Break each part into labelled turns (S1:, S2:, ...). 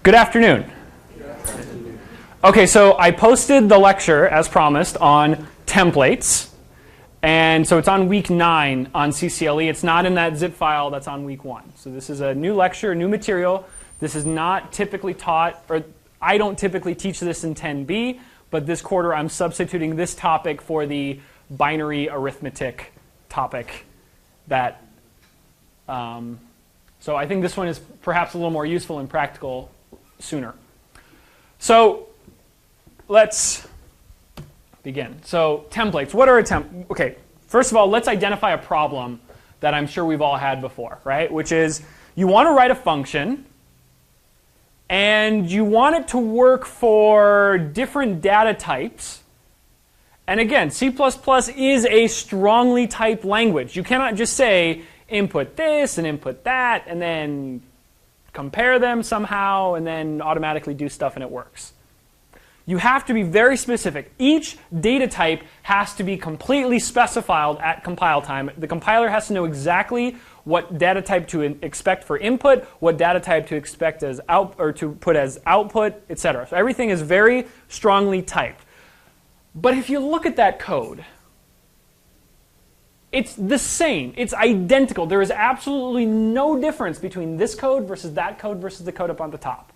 S1: Good afternoon. Okay, so I posted the lecture, as promised, on templates. And so it's on week 9 on CCLE. It's not in that zip file that's on week 1. So this is a new lecture, new material. This is not typically taught, or I don't typically teach this in 10B, but this quarter I'm substituting this topic for the binary arithmetic topic that, so I think this one is perhaps a little more useful and practical sooner. So let's begin. So templates, what are okay, first of all, let's identify a problem that I'm sure we've all had before, right? Which is you want to write a function and you want it to work for different data types. And again, C++ is a strongly typed language. You cannot just say input this and input that and then compare them somehow and then automatically do stuff and it works. You have to be very specific. Each data type has to be completely specified at compile time. The compiler has to know exactly what data type to expect for input, what data type to expect as out or to put as output, etc. So everything is very strongly typed. But if you look at that code, it's the same. It's identical. There is absolutely no difference between this code versus that code versus the code up on the top.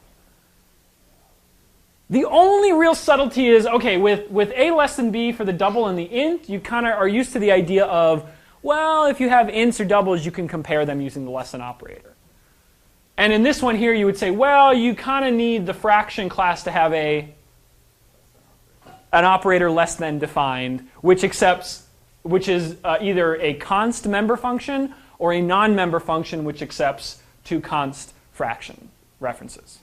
S1: The only real subtlety is, okay, with a less than b for the double and the int, you kind of are used to the idea of, well, if you have ints or doubles, you can compare them using the less than operator. And in this one here, you would say, well, you kind of need the fraction class to have an operator less than defined, which is either a const member function or a non-member function which accepts two const fraction references.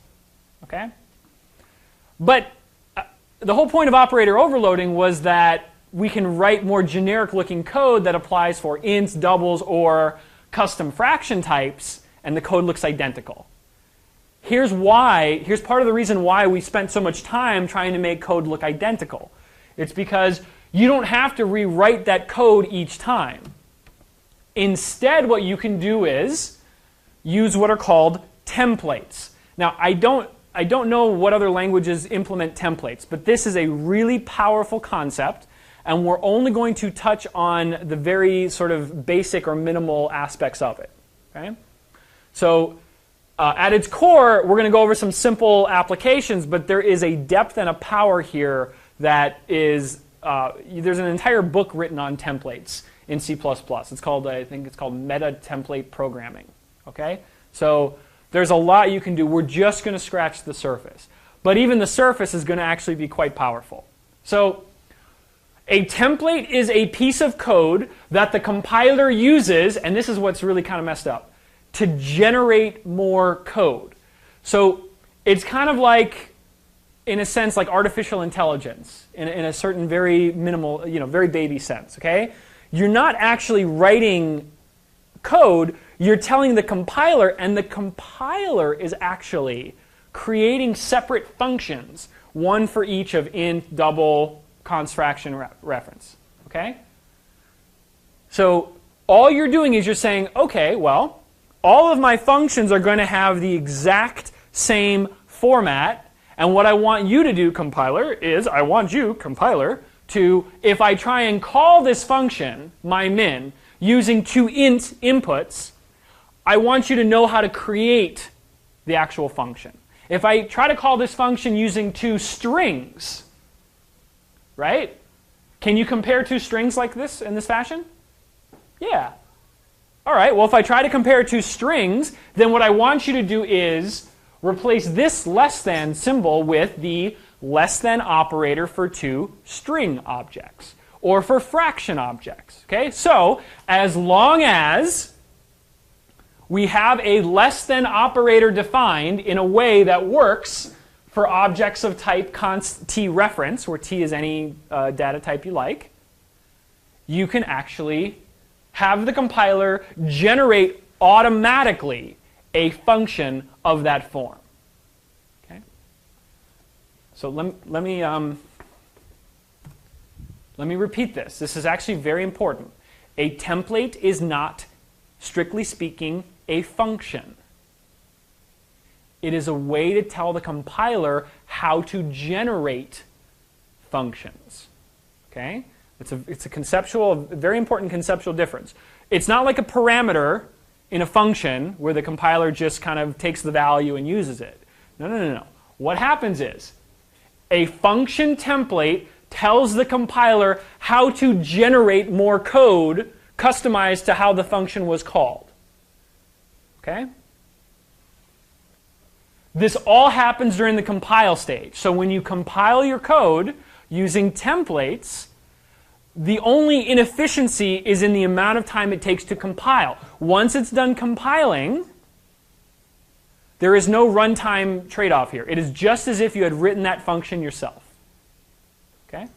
S1: Okay? But the whole point of operator overloading was that we can write more generic looking code that applies for ints, doubles, or custom fraction types, and the code looks identical. Here's part of the reason why we spent so much time trying to make code look identical. It's because you don't have to rewrite that code each time. Instead, what you can do is use what are called templates. Now, I don't know what other languages implement templates, but this is a really powerful concept, and we're only going to touch on the very sort of basic or minimal aspects of it. Okay? So at its core, we're going to go over some simple applications, but there is a depth and a power here that is there's an entire book written on templates in C++. It's called, I think it's called Meta Template Programming. Okay? So there's a lot you can do. We're just going to scratch the surface. But even the surface is going to actually be quite powerful. So a template is a piece of code that the compiler uses, and this is what's really kind of messed up, to generate more code. So it's kind of like, in a sense, like artificial intelligence in a certain very minimal, very baby sense, okay? You're not actually writing code, you're telling the compiler, and the compiler is actually creating separate functions, one for each of int, double, const fraction reference, okay? So all you're doing is you're saying, okay, well, all of my functions are going to have the exact same format. And what I want you to do, compiler, is I want you, compiler, to, if I try and call this function, my min, using two int inputs, I want you to know how to create the actual function. If I try to call this function using two strings, right? Can you compare two strings like this in this fashion? Yeah. All right, well, if I try to compare two strings, then what I want you to do is replace this less than symbol with the less than operator for two string objects or for fraction objects. Okay? So as long as we have a less than operator defined in a way that works for objects of type const t reference, where t is any data type you like, you can actually have the compiler generate automatically a function of that form. Okay? So let me repeat this. This is actually very important. A template is not, strictly speaking, a function. It is a way to tell the compiler how to generate functions. Okay? It's a conceptual, very important conceptual difference. It's not like a parameter in a function where the compiler just kind of takes the value and uses it. No. What happens is a function template tells the compiler how to generate more code customized to how the function was called. Okay? This all happens during the compile stage. So when you compile your code using templates, the only inefficiency is in the amount of time it takes to compile. Once it's done compiling, there is no runtime trade-off here. It is just as if you had written that function yourself. Okay?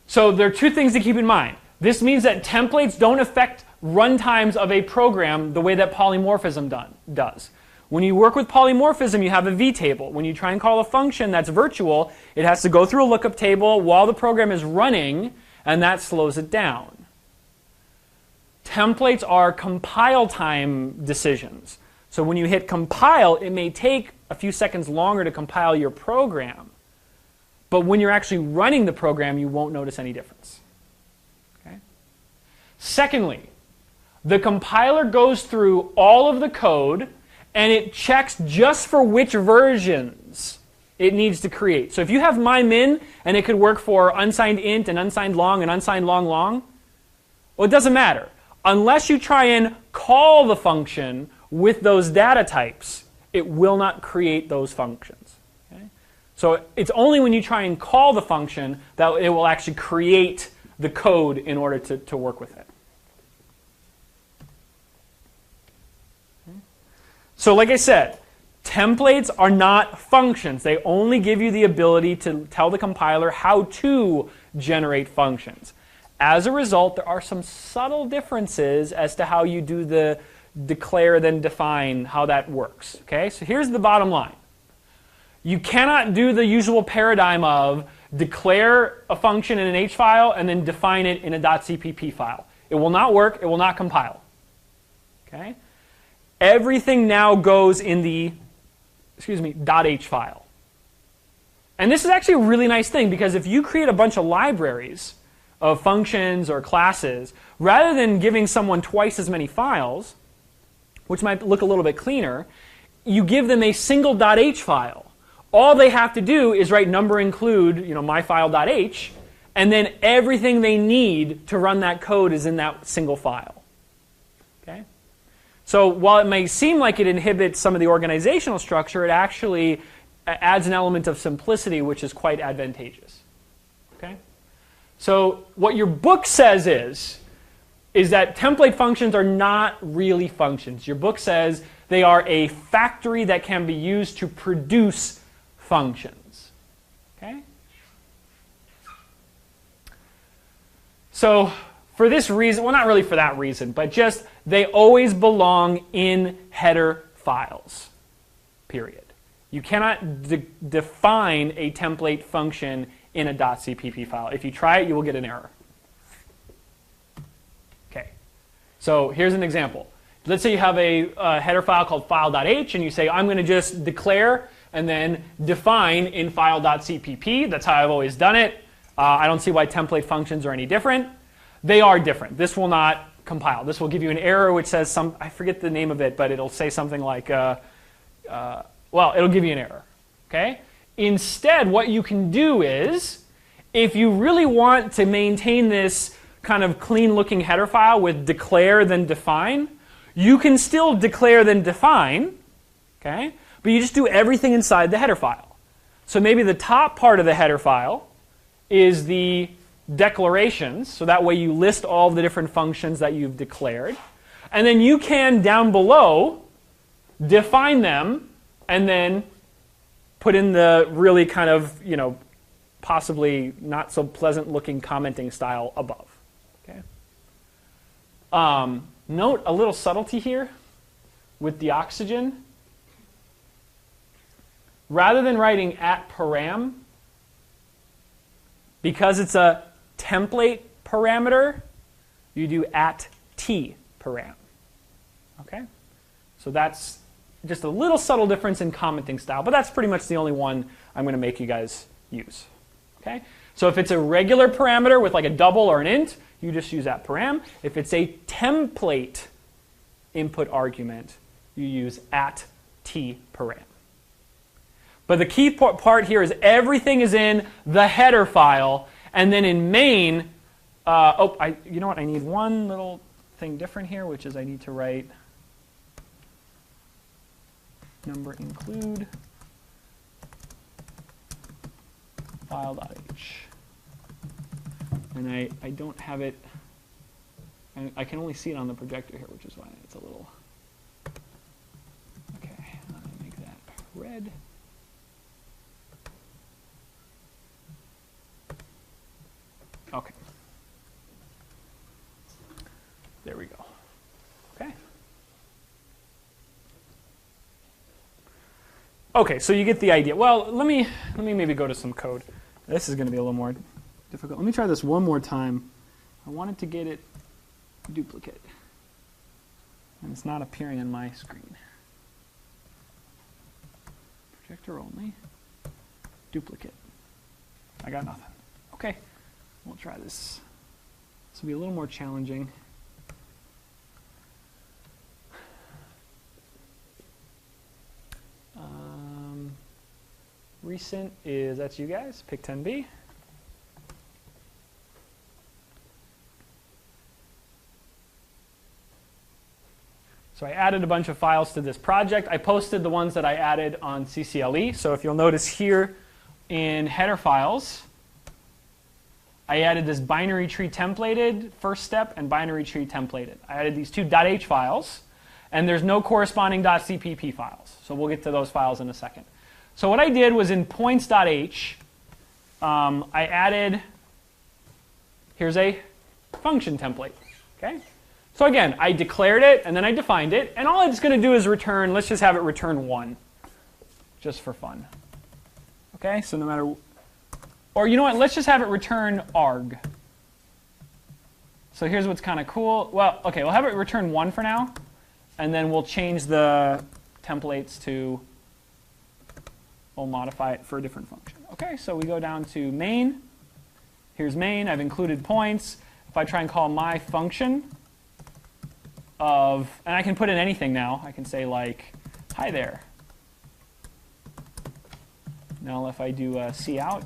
S1: So there are two things to keep in mind. This means that templates don't affect runtimes of a program the way that polymorphism does. When you work with polymorphism, you have a vtable. When you try and call a function that's virtual, it has to go through a lookup table while the program is running, and that slows it down. Templates are compile time decisions. So when you hit compile, it may take a few seconds longer to compile your program. But when you're actually running the program, you won't notice any difference. Okay? Secondly, the compiler goes through all of the code and it checks just for which versions it needs to create. So if you have mymin and it could work for unsigned int and unsigned long and unsigned long, well, it doesn't matter. Unless you try and call the function with those data types, it will not create those functions. Okay? So it's only when you try and call the function that it will actually create the code in order to work with it. So like I said, templates are not functions. They only give you the ability to tell the compiler how to generate functions. As a result, there are some subtle differences as to how you do the declare then define, how that works. Okay? So here's the bottom line. You cannot do the usual paradigm of declare a function in an H file and then define it in a .cpp file. It will not work. It will not compile. Okay? Everything now goes in the, .h file. And this is actually a really nice thing because if you create a bunch of libraries of functions or classes, rather than giving someone twice as many files, which might look a little bit cleaner, you give them a single .h file. All they have to do is write number include, myfile.h, and then everything they need to run that code is in that single file. Okay? So while it may seem like it inhibits some of the organizational structure, it actually adds an element of simplicity which is quite advantageous. Okay? So what your book says is that template functions are not really functions. Your book says they are a factory that can be used to produce functions. Okay? So for this reason, well, not really for that reason, but just they always belong in header files, period. You cannot define a template function in a .cpp file. If you try it, you will get an error. Okay, so here's an example. Let's say you have a header file called file.h, and you say, I'm going to just declare and then define in file.cpp. That's how I've always done it. I don't see why template functions are any different. They are different. This will not compile. This will give you an error which says I forget the name of it, but it'll say something like, well, it'll give you an error. Okay? Instead, what you can do is, if you really want to maintain this kind of clean-looking header file with declare then define, you can still declare then define, okay? But you just do everything inside the header file. So maybe the top part of the header file is the declarations, so that way you list all the different functions that you've declared. And then you can, down below, define them and then put in the really kind of, possibly not so pleasant looking commenting style above. Okay? Note a little subtlety here with the oxygen. Rather than writing @param, because it's a template parameter, you do @t param. Okay? So that's just a little subtle difference in commenting style, but that's pretty much the only one I'm going to make you guys use. Okay? So if it's a regular parameter with like a double or an int, you just use that param. If it's a template input argument, you use @tparam. But the key part here is everything is in the header file, and then in main, you know what? I need one little thing different here, which is I need to write number include file.h. And I don't have it, I can only see it on the projector here, which is why it's a little, okay, make that red. Okay. There we go. Okay. Okay, so you get the idea. Well, let me maybe go to some code. This is going to be a little more difficult. Let me try this one more time. I wanted to get it duplicate. And it's not appearing on my screen. Projector only. Duplicate. I got nothing. Okay, we'll try this. This will be a little more challenging. Recent is, that's you guys, pick 10b. So I added a bunch of files to this project. I posted the ones that I added on CCLE. So if you'll notice here in header files, I added this binary tree templated first step and binary tree templated. I added these two .h files, and there's no corresponding .cpp files. So we'll get to those files in a second. So what I did was in points.h, I added, here's a function template. Okay? So again, I declared it, and then I defined it, and all it's going to do is return, let's just have it return 1, just for fun. Okay, so no matter, or you know what, let's just have it return arg. So here's what's kind of cool. Well, okay, we'll have it return 1 for now, and then we'll change the templates to, we'll modify it for a different function. Okay, so we go down to main. Here's main. I've included points. If I try and call my function of, and I can put in anything now. I can say like, hi there. Now if I do cout,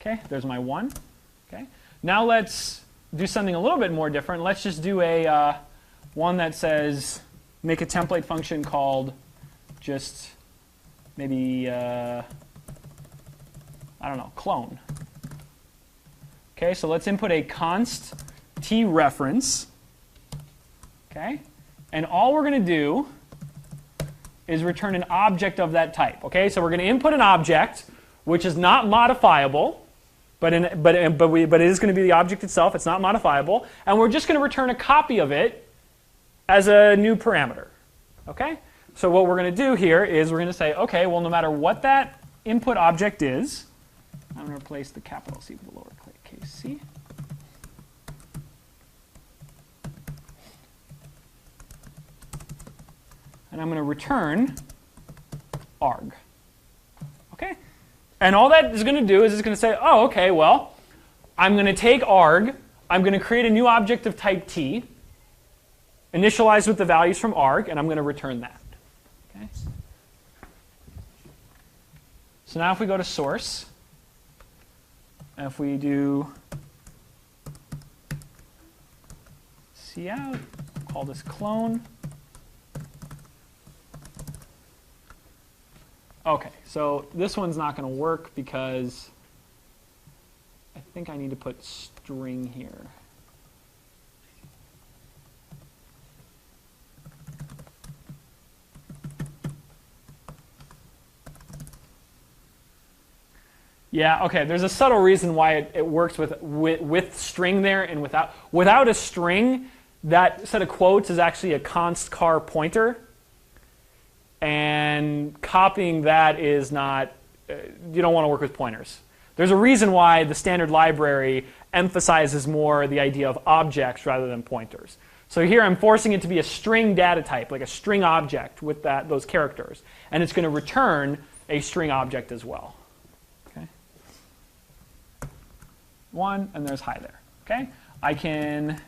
S1: okay, there's my 1. Okay, now let's do something a little bit more different. Let's just do a one that says make a template function called just maybe I don't know, clone. Okay, so let's input a const t reference. Okay, and all we're going to do is return an object of that type. Okay, so we're going to input an object which is not modifiable. But it is going to be the object itself. It's not modifiable. And we're just going to return a copy of it as a new parameter. Okay? So what we're going to do here is we're going to say, okay, well, no matter what that input object is, I'm going to replace the capital C with the lowercase c. And I'm going to return arg. Okay? And all that is going to do is it's going to say, oh, okay, well, I'm going to take arg, I'm going to create a new object of type t, initialized with the values from arg, and I'm going to return that. Okay? So now if we go to source, and if we do cout, call this clone. Okay, so this one's not going to work because I think I need to put string here. Yeah, okay, there's a subtle reason why it works with string there and without. Without a string, that set of quotes is actually a const char pointer. copying that is not, you don't want to work with pointers. There's a reason why the standard library emphasizes more the idea of objects rather than pointers. So here I'm forcing it to be a string data type, like a string object with those characters. And it's going to return a string object as well. Okay. 1, and there's hi there. Okay. I can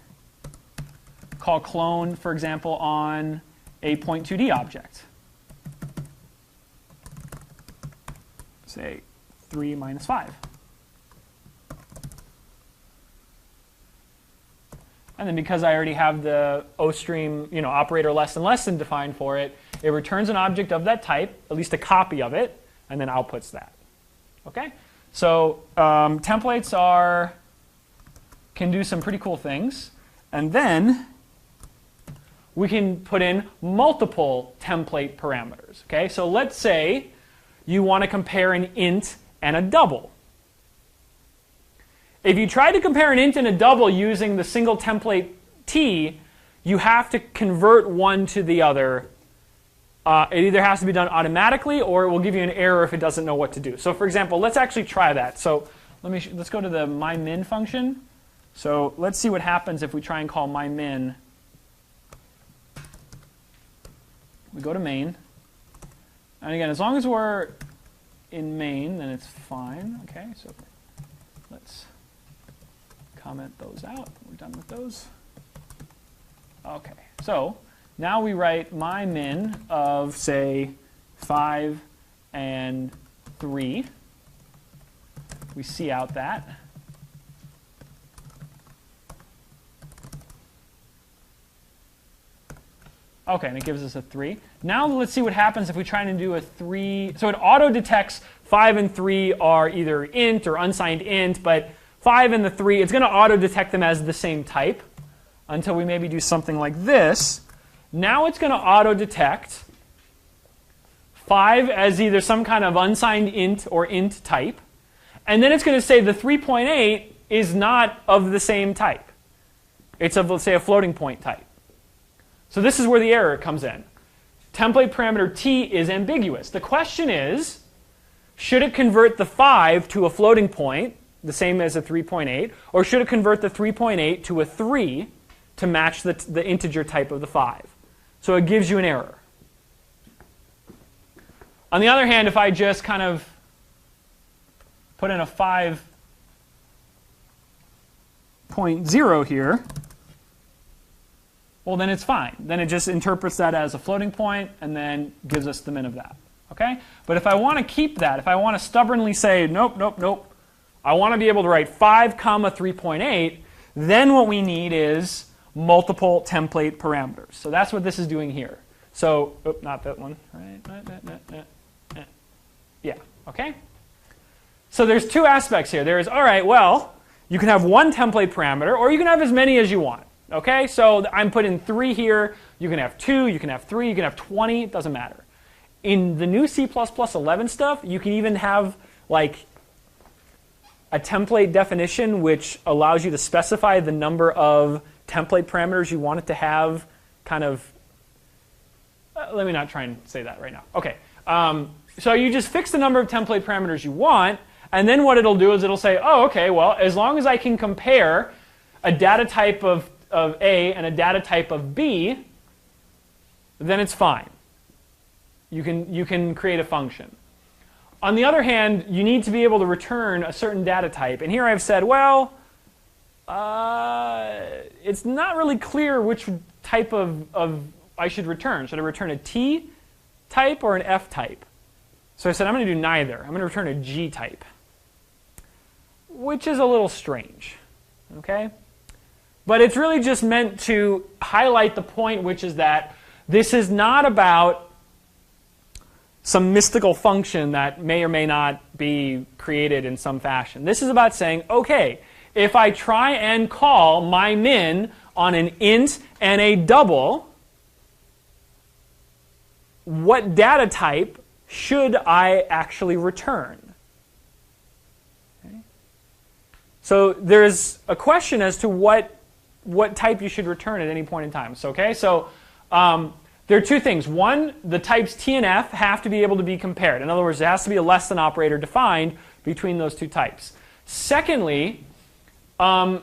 S1: call clone, for example, on a point2D object. Say 3 minus 5. And then because I already have the ostream, operator less than defined for it, it returns an object of that type, at least a copy of it, and then outputs that. Okay? So templates can do some pretty cool things. And then we can put in multiple template parameters. Okay? So let's say you want to compare an int and a double. If you try to compare an int and a double using the single template t, you have to convert one to the other. It either has to be done automatically, or it will give you an error if it doesn't know what to do. So for example, let's actually try that. So let's go to the mymin function. So let's see what happens if we try and call mymin. We go to main. And again, as long as we're in main, then it's fine. Okay, so let's comment those out. We're done with those. Okay, so now we write mymin of, say, 5 and 3. We see out that. Okay, and it gives us a 3. Now let's see what happens if we try and do a 3. So it auto-detects 5 and 3 are either int or unsigned int, but 5 and the 3, it's going to auto-detect them as the same type until we maybe do something like this. Now it's going to auto-detect 5 as either some kind of unsigned int or int type. And then it's going to say the 3.8 is not of the same type. It's of, let's say, a floating point type. So this is where the error comes in. Template parameter t is ambiguous. The question is, should it convert the 5 to a floating point, the same as a 3.8, or should it convert the 3.8 to a 3 to match the integer type of the 5? So it gives you an error. On the other hand, if I just kind of put in a 5.0 here, well, then it's fine. Then it just interprets that as a floating point and then gives us the min of that. Okay? But if I want to keep that, if I want to stubbornly say, nope, nope, nope, I want to be able to write 5, 3.8, then what we need is multiple template parameters. So that's what this is doing here. So, not that one. Right? Yeah, okay? So there's two aspects here. There's, all right, well, you can have one template parameter, or you can have as many as you want. Okay, so I'm putting 3 here. You can have 2, you can have 3, you can have 20. It doesn't matter. In the new C++ 11 stuff, you can even have like a template definition which allows you to specify the number of template parameters you want it to have. Kind of. Let me not try and say that right now. Okay, so you just fix the number of template parameters you want, and then what it'll do is it'll say, oh, okay, well, as long as I can compare a data type of A and a data type of B, then it's fine. You can create a function. On the other hand, you need to be able to return a certain data type. And here I've said, well, it's not really clear which type of I should return. Should I return a T type or an F type? So I said, I'm going to do neither. I'm going to return a G type, which is a little strange. Okay? But it's really just meant to highlight the point, which is that this is not about some mystical function that may or may not be created in some fashion. This is about saying, okay, if I try and call mymin on an int and a double, what data type should I actually return? Okay. So there's a question as to what type you should return at any point in time. So, okay, so there are two things. One, the types T and F have to be able to be compared. In other words, there has to be a less than operator defined between those two types. Secondly, you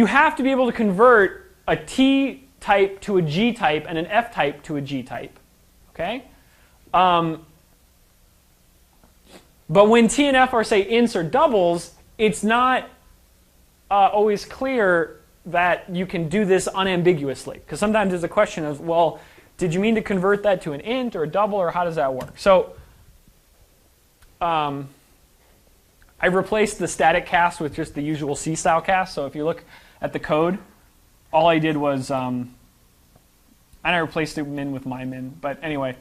S1: have to be able to convert a T type to a G type and an F type to a G type. Okay? But when T and F are, say, ints or doubles, it's not always clear that you can do this unambiguously. Because sometimes there's a question of, well, did you mean to convert that to an int or a double, or how does that work? So I replaced the static cast with just the usual C-style cast. So if you look at the code, all I did was, and I replaced it min with my min. But anyway,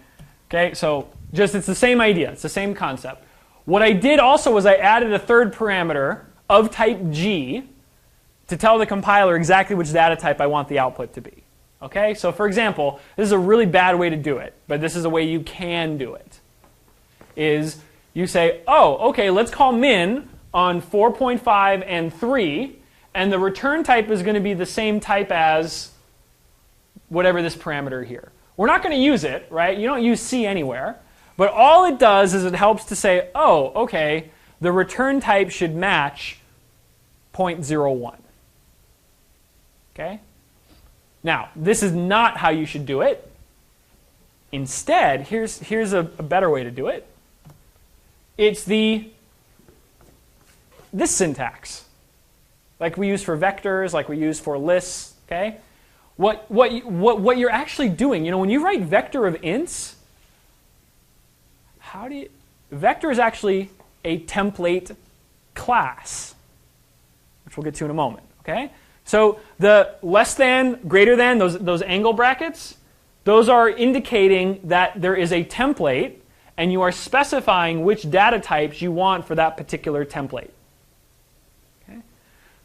S1: okay, so just it's the same idea. It's the same concept. What I did also was I added a third parameter of type G to tell the compiler exactly which data type I want the output to be. Okay, so for example, this is a really bad way to do it, but this is a way you can do it. Is you say, oh, okay, let's call min on 4.5 and 3, and the return type is going to be the same type as whatever this parameter here. We're not going to use it, right? You don't use C anywhere. But all it does is it helps to say, oh, okay, the return type should match 0.01. Okay? Now, this is not how you should do it. Instead, here's a better way to do it. It's this syntax, like we use for vectors, like we use for lists. Okay? What you're actually doing, when you write vector of ints, vector is actually a template class, which we'll get to in a moment. Okay? So the less than, greater than, those angle brackets, those are indicating that there is a template, and you are specifying which data types you want for that particular template. Okay?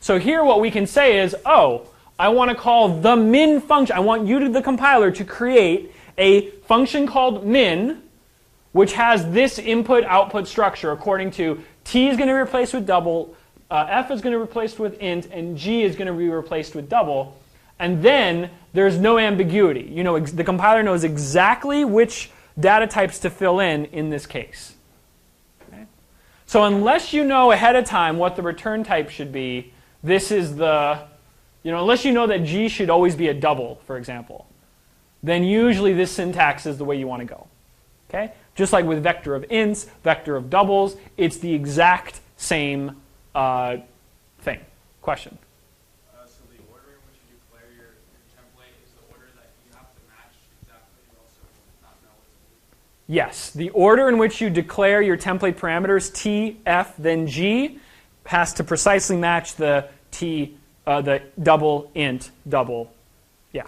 S1: So here what we can say is, oh, I want to call the min function. I want you, the compiler, to create a function called min, which has this input-output structure according to T is going to be replaced with double, F is going to be replaced with int, and G is going to be replaced with double. And then there's no ambiguity. The compiler knows exactly which data types to fill in this case. Okay? So unless you know ahead of time what the return type should be, this is unless you know that G should always be a double, for example, then usually this syntax is the way you want to go. Okay? Just like with vector of ints, vector of doubles, it's the exact same thing. Question?
S2: So the order in which you declare your template is the order that you have to match exactly, you also not know what's moving?
S1: Yes. The order in which you declare your template parameters, T, F, then G, has to precisely match the the double, int, double. Yeah.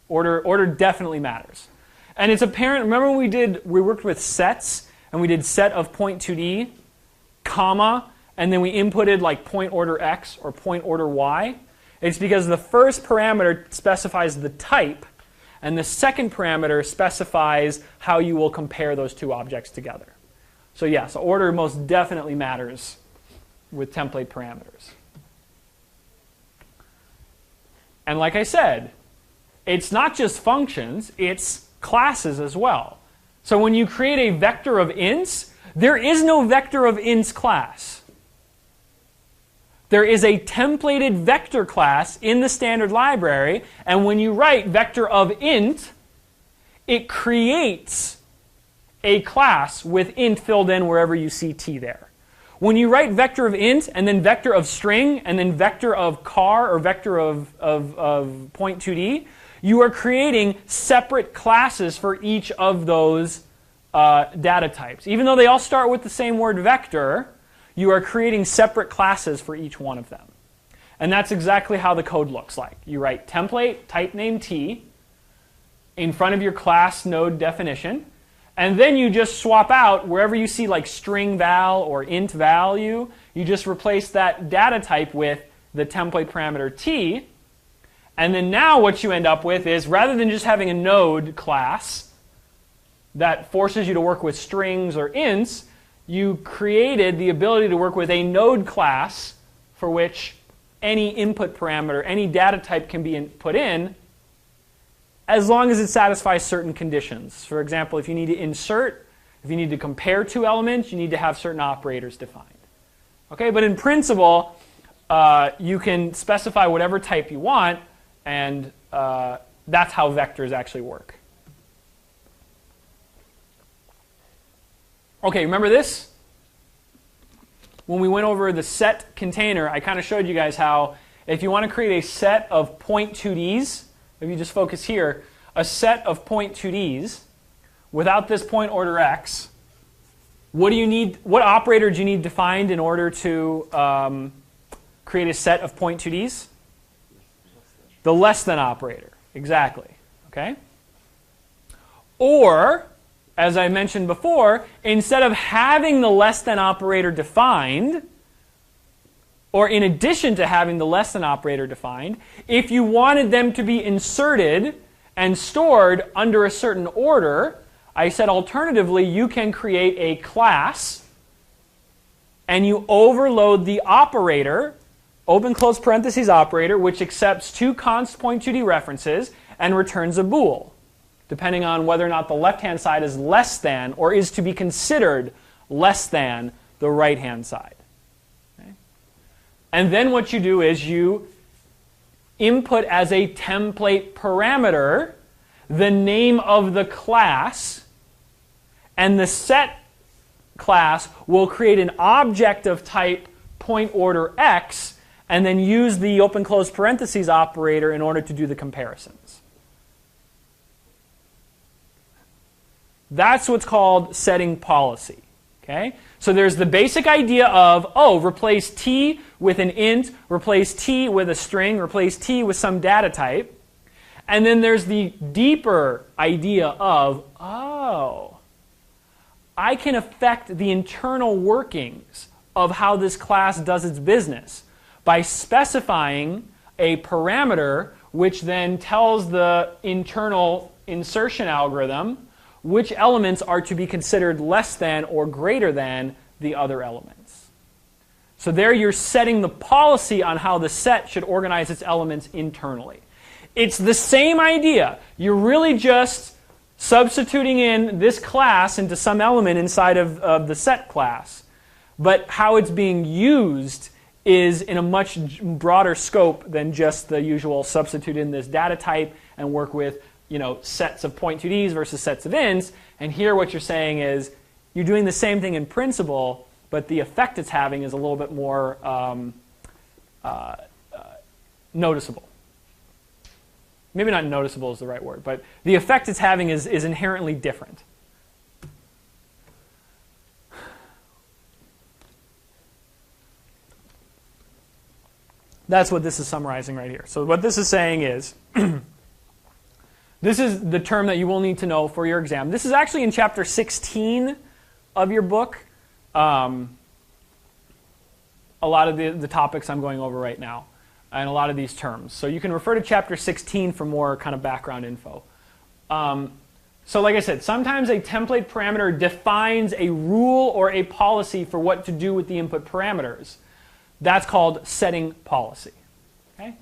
S1: Order definitely matters. And it's apparent, remember when we worked with sets, and we did set of point2d, comma, and then we inputted like point order x or point order y? It's because the first parameter specifies the type, and the second parameter specifies how you will compare those two objects together. So yes, order most definitely matters with template parameters. And like I said, it's not just functions, it's classes as well. So when you create a vector of ints, there is no vector of ints class. There is a templated vector class in the standard library, and when you write vector of int, it creates a class with int filled in wherever you see t there. When you write vector of int, and then vector of string, and then vector of char, or vector of point2d, you are creating separate classes for each of those data types. Even though they all start with the same word vector, you are creating separate classes for each one of them. And that's exactly how the code looks like. You write template, type name t, in front of your class node definition, and then you just swap out wherever you see like string val or int value, you just replace that data type with the template parameter t. And then now what you end up with is, rather than just having a node class that forces you to work with strings or ints, you created the ability to work with a node class for which any input parameter, any data type can be put in, as long as it satisfies certain conditions. For example, if you need to insert, if you need to compare two elements, you need to have certain operators defined. Okay, but in principle, you can specify whatever type you want, and that's how vectors actually work. Okay, remember this? When we went over the set container, I kind of showed you guys how if you want to create a set of point 2Ds, if you just focus here, a set of point 2Ds without this point order x, what operator do you need defined in order to create a set of point 2Ds? The less than operator, exactly. Okay? Or, as I mentioned before, instead of having the less than operator defined, or in addition to having the less than operator defined, if you wanted them to be inserted and stored under a certain order, I said alternatively you can create a class and you overload the operator, open close parentheses operator, which accepts two const point2d references and returns a bool, depending on whether or not the left-hand side is less than or is to be considered less than the right-hand side. Okay? And then what you do is you input as a template parameter the name of the class, and the set class will create an object of type point order x, and then use the open close parentheses operator in order to do the comparisons. That's what's called setting policy. Okay? So there's the basic idea of, replace t with an int, replace t with a string, replace t with some data type. And then there's the deeper idea of, I can affect the internal workings of how this class does its business by specifying a parameter which then tells the internal insertion algorithm which elements are to be considered less than or greater than the other elements. So there you're setting the policy on how the set should organize its elements internally. It's the same idea. You're really just substituting in this class into some element inside of the set class. But how it's being used is in a much broader scope than just the usual substitute in this data type and work with sets of point 2Ds versus sets of ints. And here what you're saying is you're doing the same thing in principle, but the effect it's having is a little bit more noticeable. Maybe not noticeable is the right word, but the effect it's having is inherently different. That's what this is summarizing right here. So what this is saying is, this is the term that you will need to know for your exam. This is actually in chapter 16 of your book. A lot of the topics I'm going over right now, and a lot of these terms. So you can refer to chapter 16 for more kind of background info. So like I said, sometimes a template parameter defines a rule or a policy for what to do with the input parameters. That's called setting policy. Okay?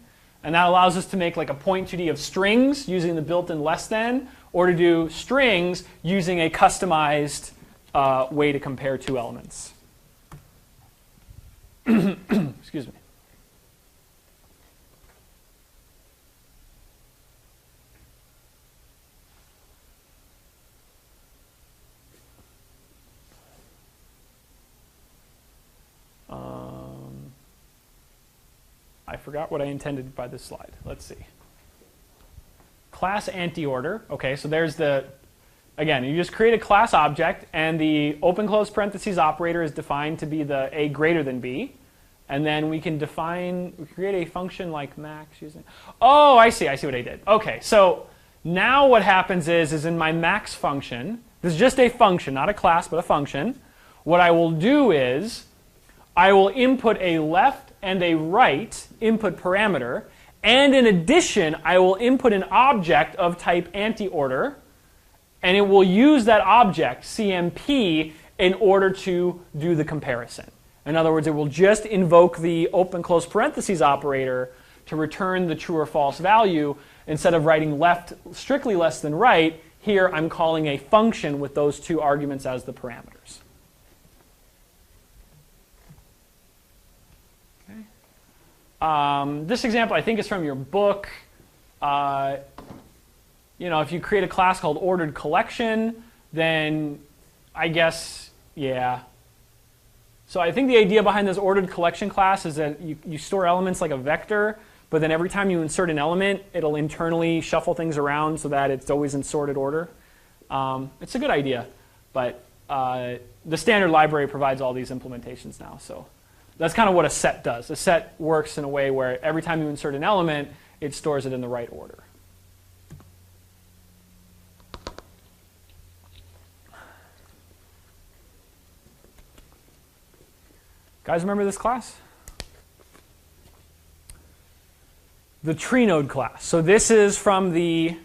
S1: And that allows us to make like a point 2D of strings using the built-in less than, or to do strings using a customized way to compare two elements. Excuse me. I forgot what I intended by this slide. Let's see. Class anti-order. Okay, so there's the, again, you just create a class object, and the open close parentheses operator is defined to be the a greater than b. And then we can create a function like max using, I see what I did. Okay, so now what happens is in my max function, this is just a function, not a class, but a function. What I will do is I will input a left and a right input parameter, and in addition, I will input an object of type anti-order, and it will use that object, CMP, in order to do the comparison. In other words, it will just invoke the open close parentheses operator to return the true or false value, instead of writing left strictly less than right, here I'm calling a function with those two arguments as the parameters. Okay. This example I think is from your book. If you create a class called ordered collection, then I guess, yeah. So I think the idea behind this ordered collection class is that you store elements like a vector, but then every time you insert an element, it'll internally shuffle things around so that it's always in sorted order. It's a good idea, but the standard library provides all these implementations now. So that's kind of what a set does. A set works in a way where every time you insert an element, it stores it in the right order. Guys, remember this class? The tree node class. So this is from the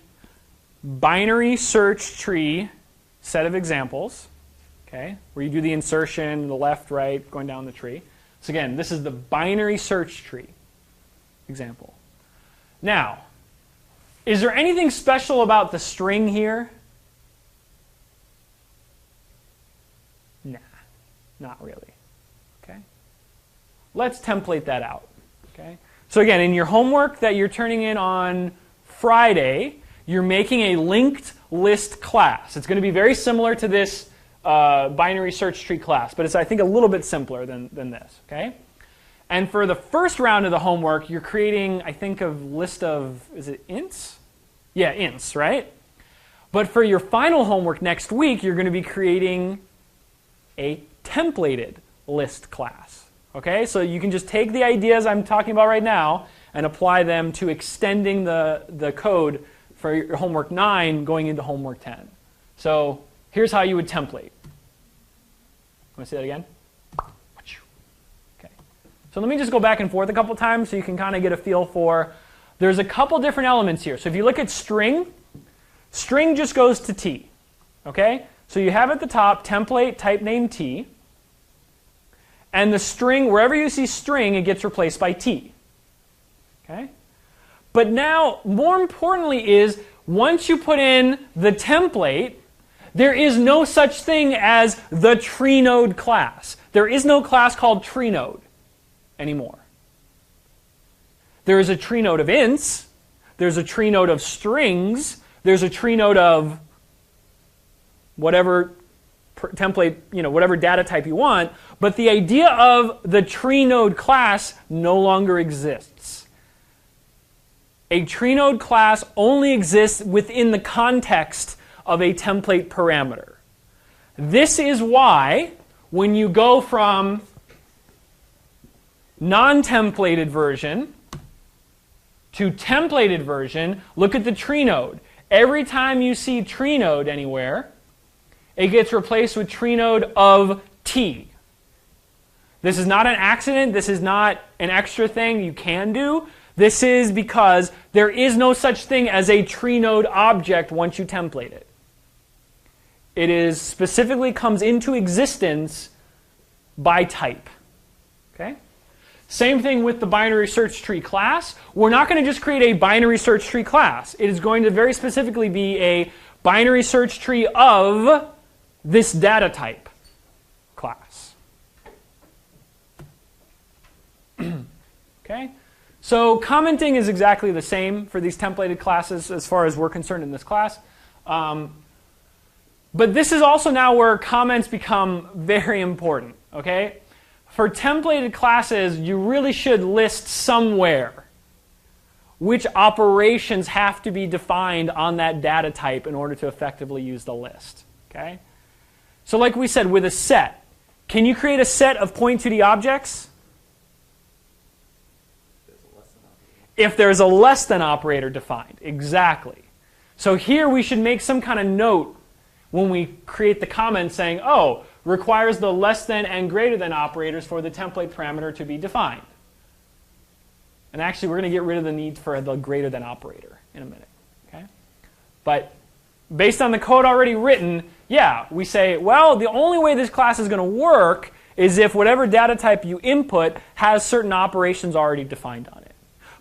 S1: binary search tree set of examples, okay, where you do the insertion, the left, right, going down the tree. So again, this is the binary search tree example. Now, is there anything special about the string here? Nah, not really. Okay. Let's template that out. Okay. So again, in your homework that you're turning in on Friday, you're making a linked list class. It's going to be very similar to this binary search tree class, but it's, I think, a little bit simpler than this. Okay. And for the first round of the homework, you're creating, I think, a list of, is it ints? Yeah, ints, right? But for your final homework next week, you're going to be creating a templated list class. Okay, so you can just take the ideas I'm talking about right now and apply them to extending the code for your homework 9 going into homework 10. So here's how you would template. Want to say that again? Okay. So let me just go back and forth a couple times so you can kind of get a feel for, there's a couple different elements here. So if you look at string just goes to T. Okay? So you have at the top template type name T. And the string, wherever you see string, it gets replaced by T. Okay? But now, more importantly is, once you put in the template, there is no such thing as the tree node class. There is no class called tree node anymore. There is a tree node of ints. There's a tree node of strings. There's a tree node of whatever template, whatever data type you want, but the idea of the tree node class no longer exists. A tree node class only exists within the context of a template parameter. This is why when you go from non-templated version to templated version, look at the tree node. Every time you see tree node anywhere, it gets replaced with tree node of T. This is not an accident. This is not an extra thing you can do. This is because there is no such thing as a tree node object once you template it. It is specifically comes into existence by type. Okay? Same thing with the binary search tree class. We're not going to just create a binary search tree class. It is going to very specifically be a binary search tree of this data type class. Okay? So commenting is exactly the same for these templated classes as far as we're concerned in this class. But this is also now where comments become very important. Okay? For templated classes, you really should list somewhere which operations have to be defined on that data type in order to effectively use the list. Okay? So like we said, with a set, can you create a set of point2D objects? If there's a less than operator defined. Exactly. So here we should make some kind of note when we create the comment saying, oh, requires the less than and greater than operators for the template parameter to be defined. And actually, we're going to get rid of the need for the greater than operator in a minute. Okay? But based on the code already written, yeah, we say, well, the only way this class is going to work is if whatever data type you input has certain operations already defined on it.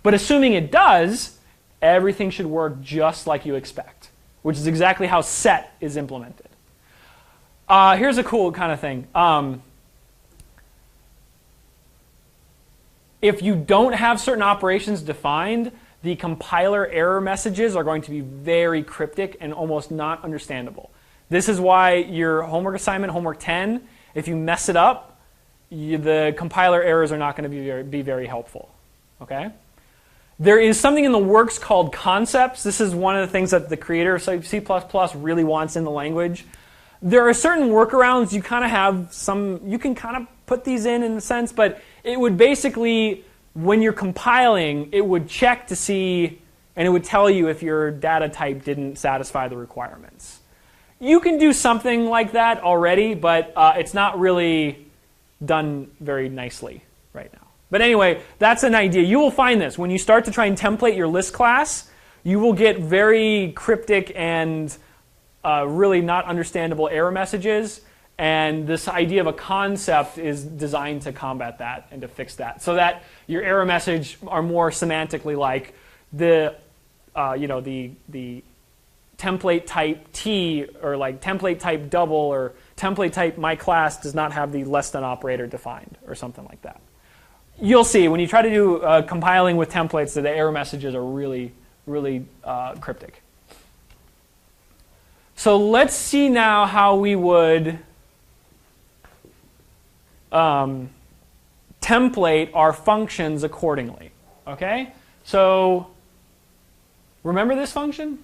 S1: But assuming it does, everything should work just like you expect, which is exactly how set is implemented. Here's a cool kind of thing. If you don't have certain operations defined, the compiler error messages are going to be very cryptic and almost not understandable. This is why your homework assignment, homework 10, if you mess it up, the compiler errors are not going to be very helpful. Okay? There is something in the works called concepts. This is one of the things that the creator of C++ really wants in the language. There are certain workarounds you kind of have some, you can kind of put these in a sense, but it would basically, when you're compiling, it would check to see, and it would tell you if your data type didn't satisfy the requirements. You can do something like that already, but it's not really done very nicely right now. But anyway, that's an idea. You will find this. When you start to try and template your list class, you will get very cryptic and really not understandable error messages. And this idea of a concept is designed to combat that and to fix that, so that your error message are more semantically like the template type T, or like template type double, or template type my class does not have the less than operator defined, or something like that. You'll see when you try to do compiling with templates that the error messages are really, really cryptic. So let's see now how we would template our functions accordingly. Okay? So remember this function?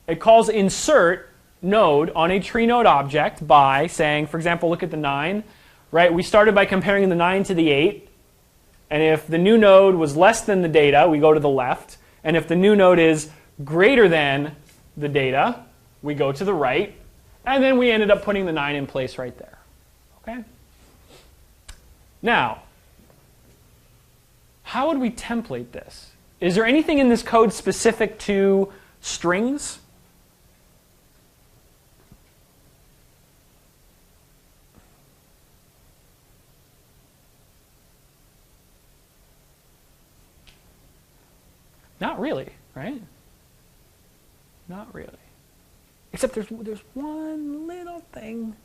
S1: It calls insert node on a tree node object by saying, for example, look at the 9. Right? We started by comparing the 9 to the 8. And if the new node was less than the data, we go to the left. And if the new node is greater than the data, we go to the right. And then we ended up putting the 9 in place right there. Okay? Now, how would we template this? Is there anything in this code specific to strings? Not really, right? Not really. Except there's one little thing.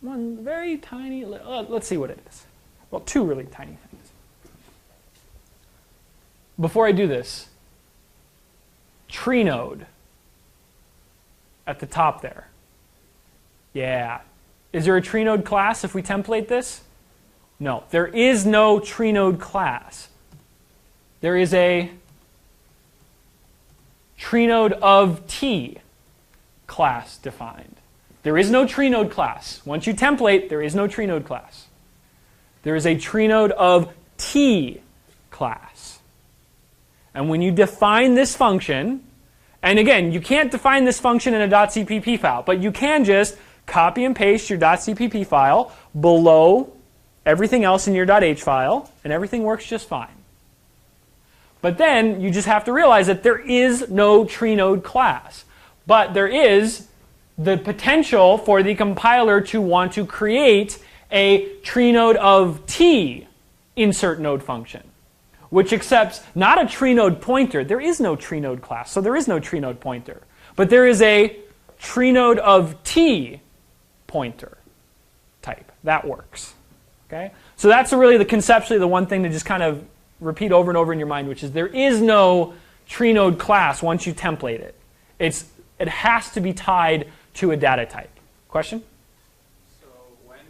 S1: One very tiny, let's see what it is. Well, two really tiny things. Before I do this, tree node at the top there. Yeah. Is there a tree node class if we template this? No, there is no tree node class. There is a tree node of T class defined. There is no tree node class. Once you template, there is no tree node class. There is a tree node of T class. And when you define this function, and again, you can't define this function in a .cpp file, but you can just copy and paste your .cpp file below everything else in your .h file, and everything works just fine. But then you just have to realize that there is no tree node class. But there is the potential for the compiler to want to create a tree node of T insert node function, which accepts not a tree node pointer. There is no tree node class, so there is no tree node pointer. But there is a tree node of T pointer type. That works. Okay? So that's really conceptually the one thing to just kind of repeat over and over in your mind, which is there is no tree node class once you template it. It has to be tied to a data type. Question?
S2: So when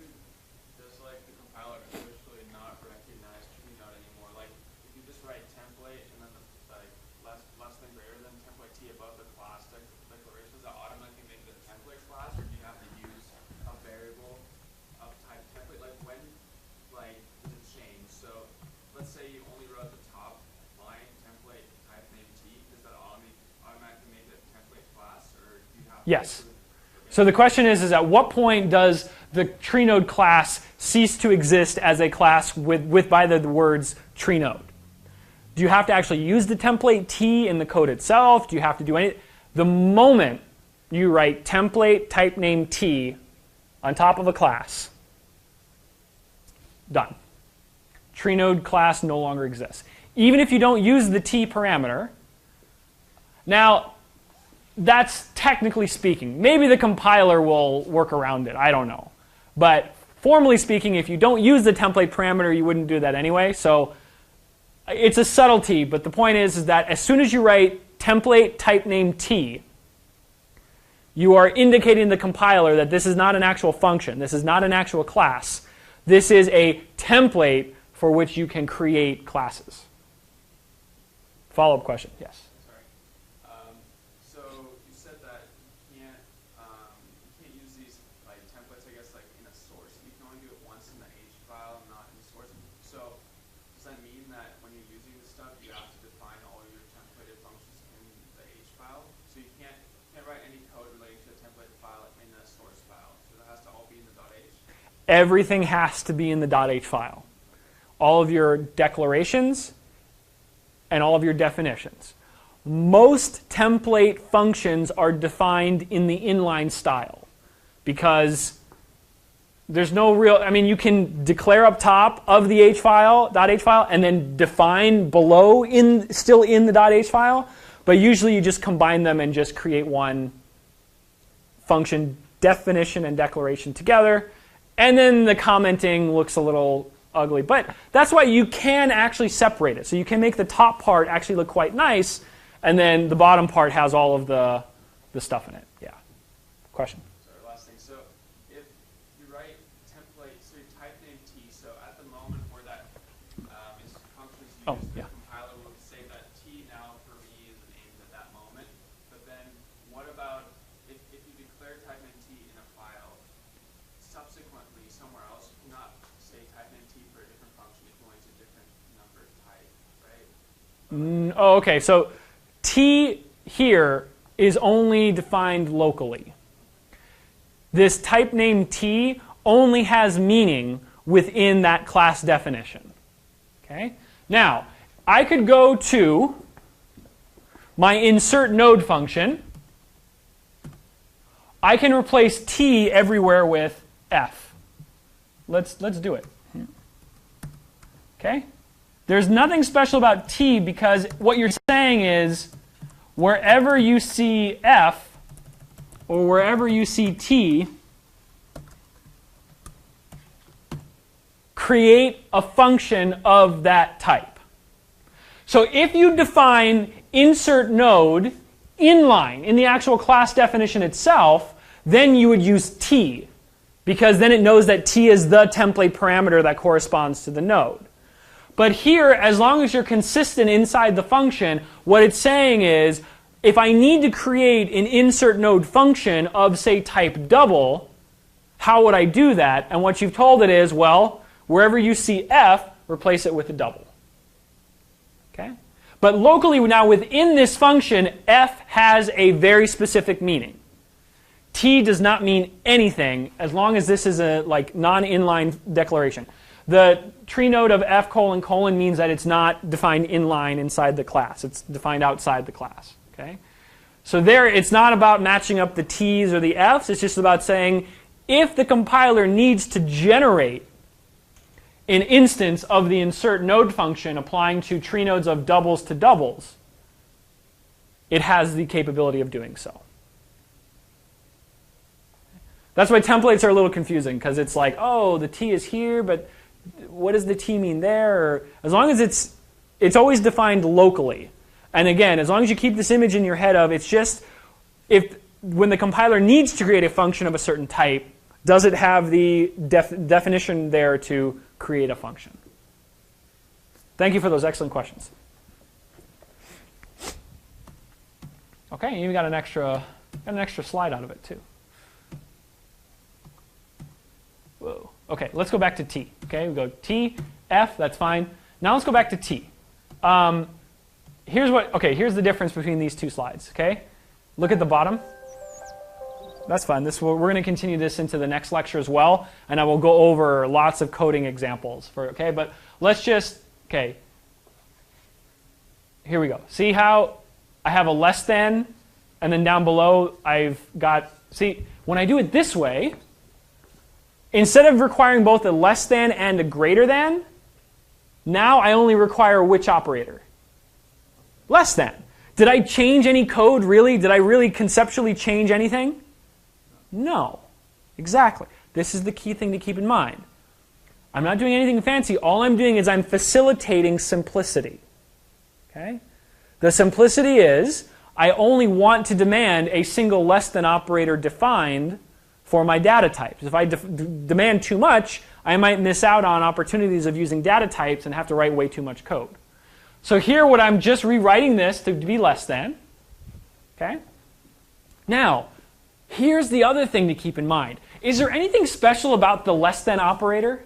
S2: does like the compiler officially not recognize tree node anymore? Like if you just write template and then less than greater than template T above the class declaration, does that automatically make it a template class, or do you have to use a variable of type template? Like when does it change? So let's say you only wrote the top line template type name T. Does that automatically make it a template class, or do you have to?
S1: Yes. So the question is at what point does the tree node class cease to exist as a class with by the words tree node? Do you have to actually use the template T in the code itself? Do you have to do anything? The moment you write template type name T on top of a class, done. Tree node class no longer exists. even if you don't use the t parameter. Now, that's technically speaking. Maybe the compiler will work around it. I don't know. But formally speaking, if you don't use the template parameter, you wouldn't do that anyway. So it's a subtlety, but the point is that as soon as you write template type name t, you are indicating to the compiler that this is not an actual function. This is not an actual class. This is a template for which you can create classes. Follow-up question, yes?
S2: Sorry. So you said that you can't use these like templates, I guess, like in a source. You can only do it once in the H file, not in the source. So does that mean that when you're using this stuff, you have to define all your templated functions in the H file? So you can't write any code relating to a templated file in the source file. So that has to all be in the .h?
S1: Everything has to be in the .h file. All of your declarations and all of your definitions. Most template functions are defined in the inline style because there's no real, I mean, you can declare up top of the .h file, and then define below still in the .h file, but usually you just combine them and just create one function, definition and declaration together, and then the commenting looks a little ugly. But that's why you can actually separate it. So you can make the top part actually look quite nice, and then the bottom part has all of the stuff in it. Yeah. Question?
S2: Sorry, last thing. So if you write template, so you type name t, so at the moment where that is function is used, the compiler will say that t now for me is named at that moment. But then what about if you declare type name t in a file, subsequently somewhere else, you cannot say type name t for a different function if going to a different number type, right?
S1: Oh, okay. So t here is only defined locally. This type name t only has meaning within that class definition. Okay? Now, I could go to my insert node function. I can replace t everywhere with f. Let's do it. Okay? There's nothing special about t because what you're saying is wherever you see f or wherever you see t, create a function of that type. So if you define insert node inline in the actual class definition itself, then you would use t, because then it knows that t is the template parameter that corresponds to the node. But here, as long as you're consistent inside the function, what it's saying is, if I need to create an insert node function of, say, type double, how would I do that? And what you've told it is, well, wherever you see f, replace it with a double. Okay? But locally now within this function, f has a very specific meaning. T does not mean anything as long as this is a non-inline declaration. The tree node of f : means that it's not defined inline inside the class. It's defined outside the class. Okay? So there, it's not about matching up the t's or the f's. It's just about saying if the compiler needs to generate an instance of the insert node function applying to tree nodes of doubles to doubles, it has the capability of doing so. That's why templates are a little confusing, because it's like, oh, the t is here, but what does the t mean there? Or, as long as it's always defined locally. And again, as long as you keep this image in your head of, it's just when the compiler needs to create a function of a certain type, does it have the definition there to create a function? Thank you for those excellent questions. Okay, you even got an extra slide out of it too. Whoa. Okay, let's go back to t. Okay, we go t, f, that's fine. Now let's go back to t. Here's the difference between these two slides. Okay, look at the bottom. That's fine. We're going to continue this into the next lecture as well, and I will go over lots of coding examples but let's just, here we go. See how I have a less than, and then down below I've got, see, when I do it this way, instead of requiring both a less than and a greater than, Now I only require which operator? Less than. Did I change any code really? Did I really conceptually change anything? No. Exactly. This is the key thing to keep in mind. I'm not doing anything fancy. All I'm doing is I'm facilitating simplicity. Okay? The simplicity is I only want to demand a single less than operator defined for my data types. If I demand too much, I might miss out on opportunities of using data types and have to write way too much code. So here, what I'm just rewriting this to be less than. Okay? Now, here's the other thing to keep in mind. Is there anything special about the less than operator?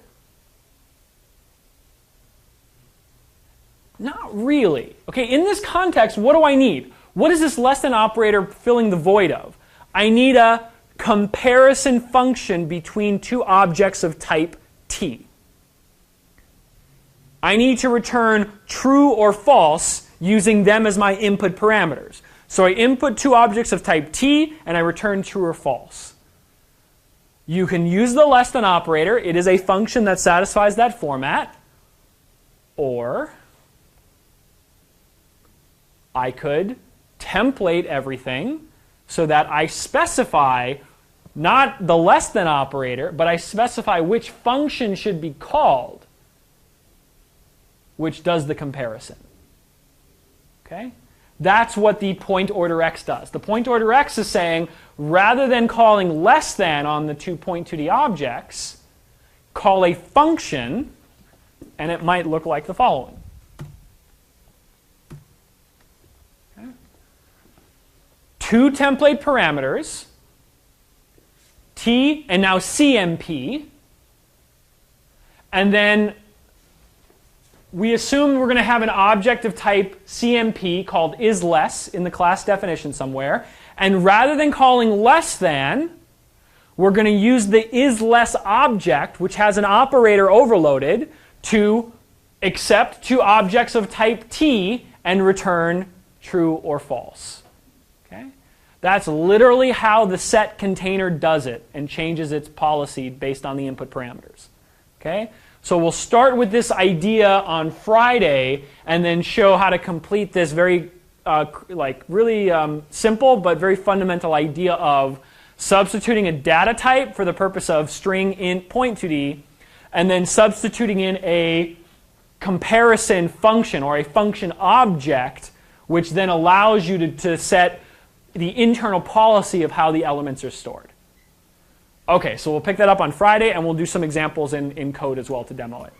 S1: Not really. Okay, in this context, what do I need? What is this less than operator filling the void of? I need a comparison function between two objects of type T. I need to return true or false using them as my input parameters. So I input two objects of type T and I return true or false. You can use the less than operator. It is a function that satisfies that format. Or I could template everything so that I specify not the less than operator, but I specify which function should be called, which does the comparison. Okay? That's what the point order x does. The point order x is saying, rather than calling less than on the two point2D objects, call a function, and it might look like the following. Okay? Two template parameters, T and now CMP, and then we assume we're going to have an object of type CMP called isLess in the class definition somewhere. And rather than calling less than, we're going to use the isLess object, which has an operator overloaded, to accept two objects of type T and return true or false. Okay? That's literally how the set container does it and changes its policy based on the input parameters. Okay? So we'll start with this idea on Friday and then show how to complete this very really simple but very fundamental idea of substituting a data type for the purpose of string int point2D and then substituting in a comparison function or a function object which then allows you to set the internal policy of how the elements are stored. Okay, so we'll pick that up on Friday, and we'll do some examples in code as well to demo it.